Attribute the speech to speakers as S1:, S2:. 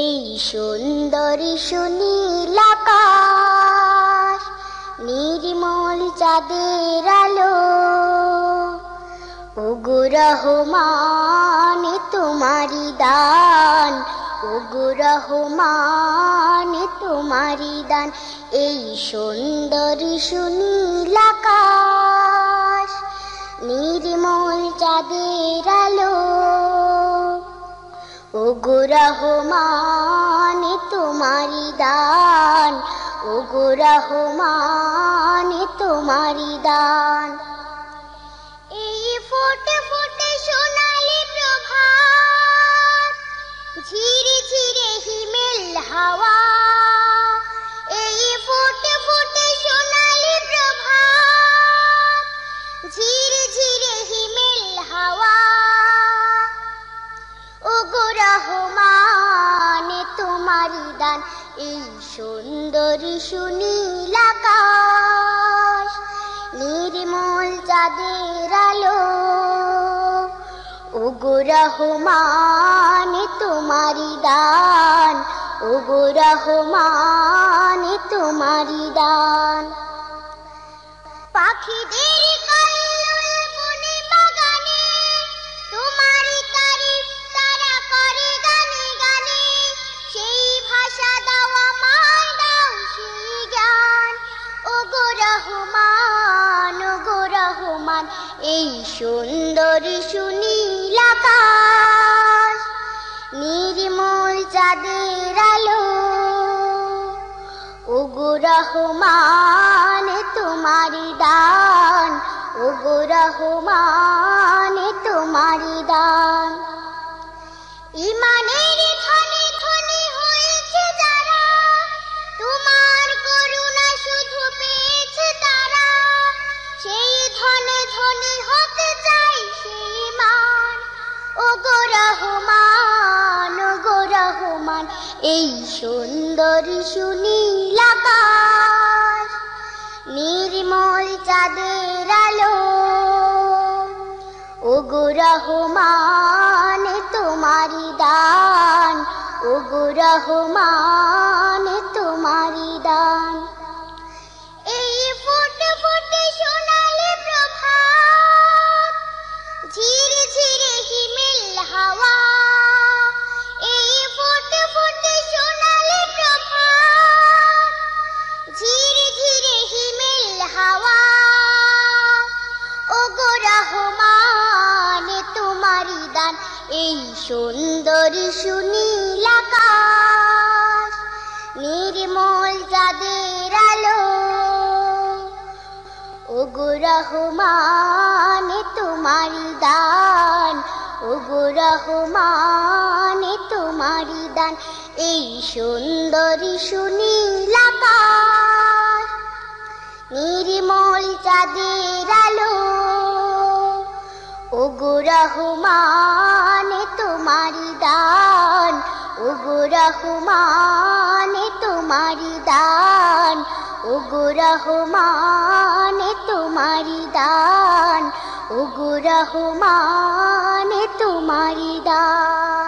S1: এই সুন্দর সুনীল আকাশ, নির্মল চাঁদের আলো, ওগো রহমান তোমারি দান, ওগো রহমান তোমারি দান। এই সুন্দর সুনীল আকাশ, নির্মল চাঁদের আলো, ওগো রহমান তোমারি দান, ওগো রহমান তোমারি দান। এই ফোটে ফোটে সোনালি প্রভাত, ঝিরে ঝিরে হিমেল হাওয়া, এই ফোটে ফোটে সোনালি প্রভাত, ঝিরে ঝিরে হিমেল হাওয়া, ওগো রহমান তোমারি দান। এই সুন্দর সুনীল আকাশ, নির্মল চাঁদের আলো, ওগো রহমান তোমারি দান, ওগো রহমান তোমারি দান। পাখিদের কল্লোল বনে বাগানে, তোমারি তারিফ তারা করে গানে গানে, সেই ভাষা দাও আমায়, দাও সেই জ্ঞান, ওগো রহমান, ওগো রহমান। এই সুন্দর সুনীল আকাশ, নির্মল চাঁদের আলো, ওগো রহমান তোমারি দান, ওগো রহমান তোমারি দান। ইমানের ধনে ধনে হয়েছে যারা, তোমার করুণা শুধু পেয়েছে তারা, সেই ধনে ধনে হতে চাই সেই মান, ওগো রহমান, ওগো রহমান। এই সুন্দর সুনীল আকাশ, নির্মল চাঁদের আলো, ওগো রহমান তোমারি দান, ওগো রহমান তোমারি দান। এই ফোটে ফোটে সোনালি প্রভাত, ঝিরে ঝিরে হিমেল হাওয়া, এই ফোটে ফোটে সোনালি প্রভাত, ঝিরে ঝিরে হিমেল হাওয়া, ওগো রহমান তোমারি দান। এই সুন্দর সুনীল আকাশ, নির্মল চাঁদের আলো, ওগো রহমান তোমারি দান, ওগো রহমান তোমারি দান। এই সুন্দর সুনীল আকাশ, নির্মল চাঁদের আলো, ওগো রহমান তোমারি দান, ওগো রহমান তোমারি দান, ওগো রহমান তোমারি দান, ওগো রহমান তোমারি দান।